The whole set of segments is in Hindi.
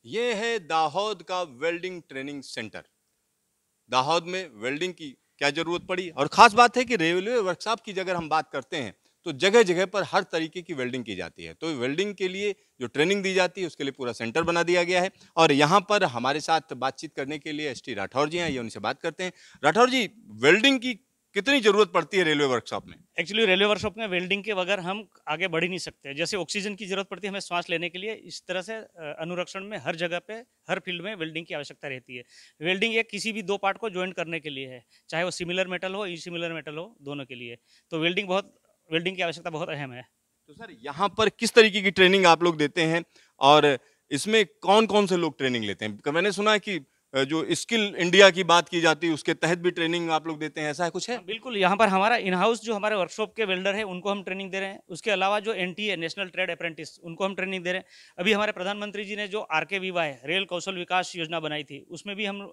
ये है दाहोद का वेल्डिंग ट्रेनिंग सेंटर। दाहोद में वेल्डिंग की क्या जरूरत पड़ी, और खास बात है कि रेलवे वर्कशॉप की अगर हम बात करते हैं तो जगह जगह पर हर तरीके की वेल्डिंग की जाती है। तो वेल्डिंग के लिए जो ट्रेनिंग दी जाती है उसके लिए पूरा सेंटर बना दिया गया है। और यहाँ पर हमारे साथ बातचीत करने के लिए एसटी राठौर जी हैं, ये उनसे बात करते हैं। राठौर जी, वेल्डिंग की कितनी जरूरत पड़ती है रेलवे वर्कशॉप में? एक्चुअली रेलवे वर्कशॉप में वेल्डिंग के बगैर हम आगे बढ़ ही नहीं सकते। जैसे ऑक्सीजन की जरूरत पड़ती है हमें सांस लेने के लिए, इस तरह से अनुरक्षण में हर जगह पे हर फील्ड में वेल्डिंग की आवश्यकता रहती है। वेल्डिंग एक किसी भी दो पार्ट को ज्वाइंट करने के लिए है, चाहे वो सिमिलर मेटल हो, सिमिलर मेटल हो, दोनों के लिए। तो वेल्डिंग की आवश्यकता बहुत अहम है। तो सर, यहाँ पर किस तरीके की ट्रेनिंग आप लोग देते हैं, और इसमें कौन कौन से लोग ट्रेनिंग लेते हैं? मैंने सुना है कि जो स्किल इंडिया की बात की जाती है उसके तहत भी ट्रेनिंग आप लोग देते हैं, ऐसा है कुछ है? हाँ, बिल्कुल। यहाँ पर हमारा इन हाउस जो हमारे वर्कशॉप के वेल्डर है उनको हम ट्रेनिंग दे रहे हैं। उसके अलावा जो एनटीए नेशनल ट्रेड अप्रेंटिस उनको हम ट्रेनिंग दे रहे हैं। अभी हमारे प्रधानमंत्री जी ने जो RKVY रेल कौशल विकास योजना बनाई थी, उसमें भी हम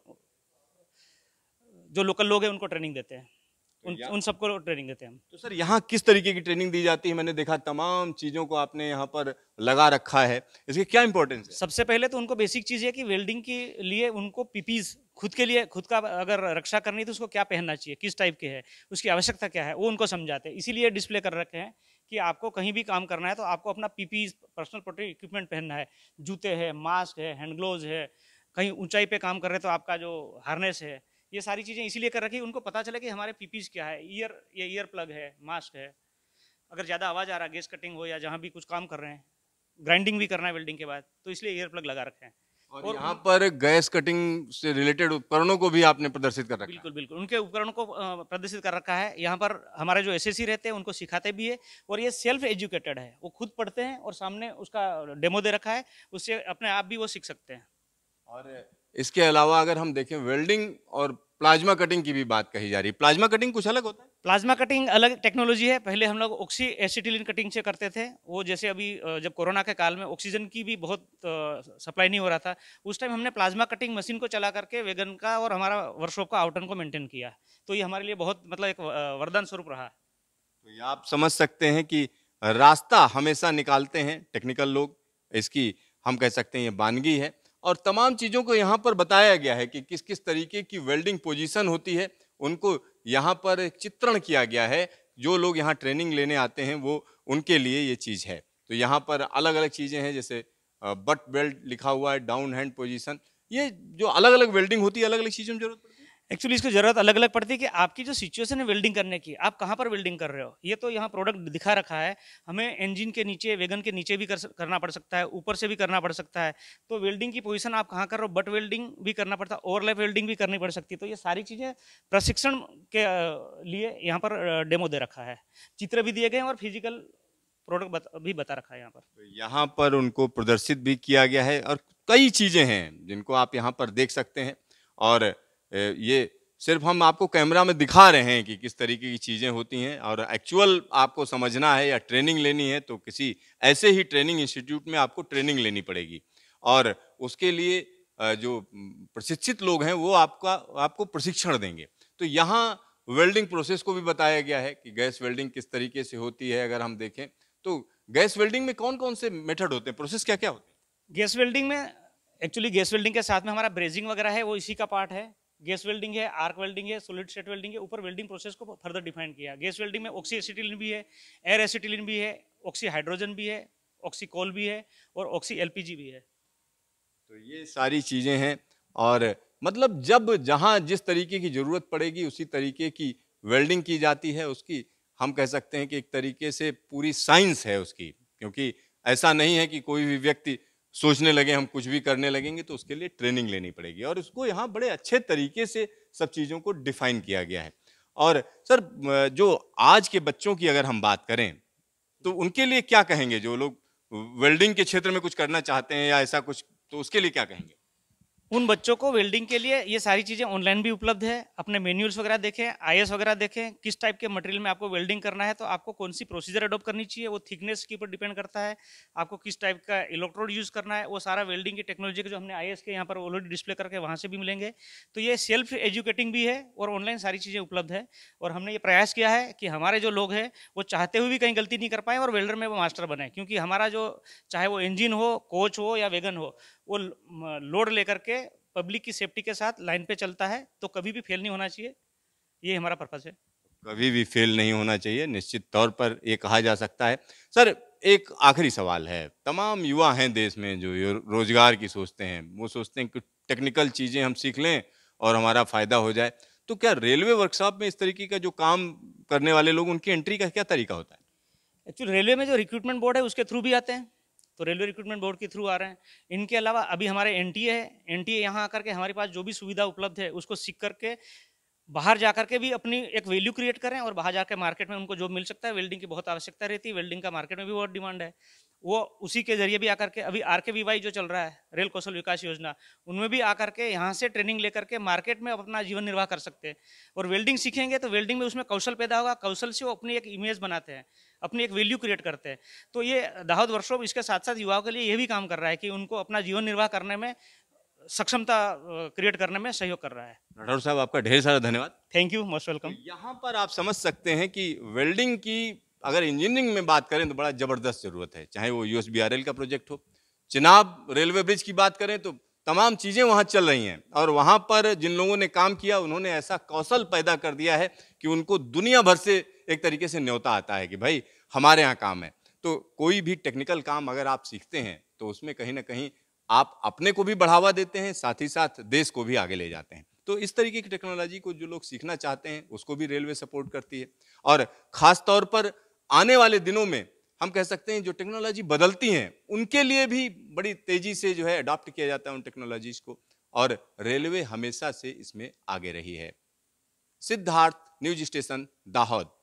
जो लोकल लोग हैं उनको ट्रेनिंग देते हैं। तो उन सबको ट्रेनिंग देते हैं हम। तो सर, यहाँ किस तरीके की ट्रेनिंग दी जाती है? मैंने देखा तमाम चीजों को आपने यहाँ पर लगा रखा है, इसकी क्या इंपॉर्टेंस है? सबसे पहले तो उनको बेसिक चीज़ है कि वेल्डिंग के लिए उनको पीपीज खुद के लिए, खुद का अगर रक्षा करनी है तो उसको क्या पहनना चाहिए, किस टाइप के है, उसकी आवश्यकता क्या है, वो उनको समझाते हैं। इसीलिए डिस्प्ले कर रखे हैं कि आपको कहीं भी काम करना है तो आपको अपना पीपीज पर्सनल प्रोटेक्टिव इक्विपमेंट पहनना है। जूते है, मास्क है, हैंड ग्लोव्स है। कहीं ऊंचाई पे काम कर रहे हैं तो आपका जो हार्नेस है, ये सारी चीज़ें इसीलिए कर रखी है उनको पता चले कि हमारे पीपीज क्या है। ये ईयर प्लग है, मास्क है। अगर ज़्यादा आवाज़ आ रहा है, गैस कटिंग हो या जहाँ भी कुछ काम कर रहे हैं, ग्राइंडिंग भी करना है वेल्डिंग के बाद, तो इसलिए ईयर प्लग लगा रखे हैं। और और यहाँ पर गैस कटिंग से रिलेटेड उपकरणों को भी आपने प्रदर्शित कर रखा है। बिल्कुल बिल्कुल उनके उपकरणों को प्रदर्शित कर रखा है। यहाँ पर हमारे जो एसएससी रहते हैं उनको सिखाते भी है। और ये सेल्फ एजुकेटेड है, वो खुद पढ़ते हैं और सामने उसका डेमो दे रखा है, उससे अपने आप भी वो सीख सकते हैं। और इसके अलावा अगर हम देखें, वेल्डिंग और प्लाज्मा कटिंग की भी बात कही जा रही है। प्लाज्मा कटिंग कुछ अलग होता है? प्लाज्मा कटिंग अलग टेक्नोलॉजी है। पहले हम लोग ऑक्सी एसिटिलीन कटिंग से करते थे। वो जैसे अभी जब कोरोना के काल में ऑक्सीजन की भी बहुत सप्लाई नहीं हो रहा था, उस टाइम हमने प्लाज्मा कटिंग मशीन को चला करके वेगन का और हमारा वर्कशॉप का आउटन को मेंटेन किया। तो ये हमारे लिए बहुत मतलब एक वरदान स्वरूप रहा। तो ये आप समझ सकते हैं कि रास्ता हमेशा निकालते हैं टेक्निकल लोग। इसकी हम कह सकते हैं ये वानगी है, और तमाम चीज़ों को यहाँ पर बताया गया है कि किस किस तरीके की वेल्डिंग पोजीशन होती है, उनको यहाँ पर एक चित्रण किया गया है। जो लोग यहाँ ट्रेनिंग लेने आते हैं वो उनके लिए ये चीज़ है। तो यहाँ पर अलग अलग चीज़ें हैं, जैसे बट बेल्ट लिखा हुआ है, डाउन हैंड पोजीशन। ये जो अलग अलग वेल्डिंग होती है, अलग अलग चीज़ों में जरूरत पड़ती है। एक्चुअली इसकी जरूरत अलग अलग पड़ती है कि आपकी जो सिचुएशन है वेल्डिंग करने की, आप कहाँ पर वेल्डिंग कर रहे हो। ये तो यहाँ प्रोडक्ट दिखा रखा है। हमें इंजन के नीचे, वेगन के नीचे भी करना पड़ सकता है, ऊपर से भी करना पड़ सकता है। तो वेल्डिंग की पोजीशन आप कहाँ कर रहे हो, बट वेल्डिंग भी करना पड़ता है, ओवरलैप वेल्डिंग भी करनी पड़ सकती है। तो ये सारी चीज़ें प्रशिक्षण के लिए यहाँ पर डेमो दे रखा है। चित्र भी दिए गए हैं और फिजिकल प्रोडक्ट भी बता रखा है यहाँ पर। तो यहाँ पर उनको प्रदर्शित भी किया गया है, और कई चीज़ें हैं जिनको आप यहाँ पर देख सकते हैं। और ये सिर्फ हम आपको कैमरा में दिखा रहे हैं कि किस तरीके की चीज़ें होती हैं, और एक्चुअल आपको समझना है या ट्रेनिंग लेनी है तो किसी ऐसे ही ट्रेनिंग इंस्टीट्यूट में आपको ट्रेनिंग लेनी पड़ेगी। और उसके लिए जो प्रशिक्षित लोग हैं वो आपको प्रशिक्षण देंगे। तो यहाँ वेल्डिंग प्रोसेस को भी बताया गया है कि गैस वेल्डिंग किस तरीके से होती है। अगर हम देखें तो गैस वेल्डिंग में कौन कौन से मेथड होते हैं, प्रोसेस क्या क्या होते हैं? गैस वेल्डिंग में एक्चुअली गैस वेल्डिंग के साथ में हमारा ब्रेजिंग वगैरह है, वो इसी का पार्ट है। गैस वेल्डिंग है, आर्क वेल्डिंग है, सॉलिड स्टेट वेल्डिंग है। ऊपर वेल्डिंग प्रोसेस को फर्दर डिफाइन किया। गैस वेल्डिंग में ऑक्सी एसिटिलीन भी है, एयर एसिटिलीन भी है, ऑक्सी हाइड्रोजन भी है, ऑक्सी कोल भी है और ऑक्सी एलपीजी भी है। तो ये सारी चीजें हैं, और मतलब जब जहां जिस तरीके की जरूरत पड़ेगी उसी तरीके की वेल्डिंग की जाती है। उसकी हम कह सकते हैं कि एक तरीके से पूरी साइंस है उसकी, क्योंकि ऐसा नहीं है कि कोई भी व्यक्ति सोचने लगे हम कुछ भी करने लगेंगे, तो उसके लिए ट्रेनिंग लेनी पड़ेगी। और उसको यहाँ बड़े अच्छे तरीके से सब चीज़ों को डिफाइन किया गया है। और सर, जो आज के बच्चों की अगर हम बात करें तो उनके लिए क्या कहेंगे, जो लोग वेल्डिंग के क्षेत्र में कुछ करना चाहते हैं या ऐसा कुछ, तो उसके लिए क्या कहेंगे? उन बच्चों को वेल्डिंग के लिए ये सारी चीज़ें ऑनलाइन भी उपलब्ध है। अपने मेन्यूल्स वगैरह देखें, आईएस वगैरह देखें, किस टाइप के मटेरियल में आपको वेल्डिंग करना है, तो आपको कौन सी प्रोसीजर अडॉप्ट करनी चाहिए, वो थिकनेस के ऊपर डिपेंड करता है। आपको किस टाइप का इलेक्ट्रोड यूज़ करना है, वो सारा वेल्डिंग की टेक्नोलॉजी के जो हमने आईएस के यहाँ पर ऑलरेडी डिस्प्ले करके वहाँ से भी मिलेंगे। तो ये सेल्फ एजुकेटिंग भी है और ऑनलाइन सारी चीज़ें उपलब्ध है। और हमने ये प्रयास किया है कि हमारे जो लोग हैं वो चाहते हुए भी कहीं गलती नहीं कर पाए और वेल्डर में वो मास्टर बने। क्योंकि हमारा जो, चाहे वो इंजन हो, कोच हो या वेगन हो, वो लोड लेकर के पब्लिक की सेफ्टी के साथ लाइन पे चलता है, तो कभी भी फेल नहीं होना चाहिए। ये हमारा पर्पज़ है। कभी भी फेल नहीं होना चाहिए, निश्चित तौर पर ये कहा जा सकता है। सर, एक आखिरी सवाल है, तमाम युवा हैं देश में जो रोजगार की सोचते हैं, वो सोचते हैं कि टेक्निकल चीज़ें हम सीख लें और हमारा फ़ायदा हो जाए। तो क्या रेलवे वर्कशॉप में इस तरीके का जो काम करने वाले लोग, उनकी एंट्री का क्या तरीका होता है? एक्चुअली रेलवे में जो रिक्रूटमेंट बोर्ड है उसके थ्रू भी आते हैं, तो रेलवे रिक्रूटमेंट बोर्ड के थ्रू आ रहे हैं। इनके अलावा अभी हमारे एनटीए है, एनटीए यहाँ आकर के हमारे पास जो भी सुविधा उपलब्ध है उसको सीख करके बाहर जा करके भी अपनी एक वैल्यू क्रिएट करें, और बाहर जाकर मार्केट में उनको जॉब मिल सकता है। वेल्डिंग की बहुत आवश्यकता रहती है, वेल्डिंग का मार्केट में भी बहुत डिमांड है। वो उसी के जरिए भी आकर के अभी RKVY जो चल रहा है, रेल कौशल विकास योजना, उनमें भी आकर के यहाँ से ट्रेनिंग लेकर के मार्केट में अपना जीवन निर्वाह कर सकते हैं। और वेल्डिंग सीखेंगे तो वेल्डिंग में उसमें कौशल पैदा होगा, कौशल से वो अपनी एक इमेज बनाते हैं, अपनी एक वैल्यू क्रिएट करते हैं। तो ये दाहोद वर्कशॉप इसके साथ साथ युवाओं के लिए ये भी काम कर रहा है कि उनको अपना जीवन निर्वाह करने में सक्षमता क्रिएट करने में सहयोग कर रहा है। राठौर साहब, आपका ढेर सारा धन्यवाद। Thank you, most welcome. यहाँ पर आप समझ सकते हैं कि वेल्डिंग की अगर इंजीनियरिंग में बात करें तो बड़ा जबरदस्त जरूरत है, चाहे वो USBRL का प्रोजेक्ट हो, चिनाब रेलवे ब्रिज की बात करें तो तमाम चीजें वहां चल रही हैं, और वहां पर जिन लोगों ने काम किया उन्होंने ऐसा कौशल पैदा कर दिया है कि उनको दुनिया भर से एक तरीके से न्योता आता है कि भाई हमारे यहाँ काम है। तो कोई भी टेक्निकल काम अगर आप सीखते हैं तो उसमें कहीं ना कहीं आप अपने को भी बढ़ावा देते हैं, साथ ही साथ देश को भी आगे ले जाते हैं। तो इस तरीके की टेक्नोलॉजी को जो लोग सीखना चाहते हैं उसको भी रेलवे सपोर्ट करती है, और खास तौर पर आने वाले दिनों में हम कह सकते हैं जो टेक्नोलॉजी बदलती हैं उनके लिए भी बड़ी तेजी से जो है अडॉप्ट किया जाता है उन टेक्नोलॉजीज को, और रेलवे हमेशा से इसमें आगे रही है। Siddharth, news station, Dahod.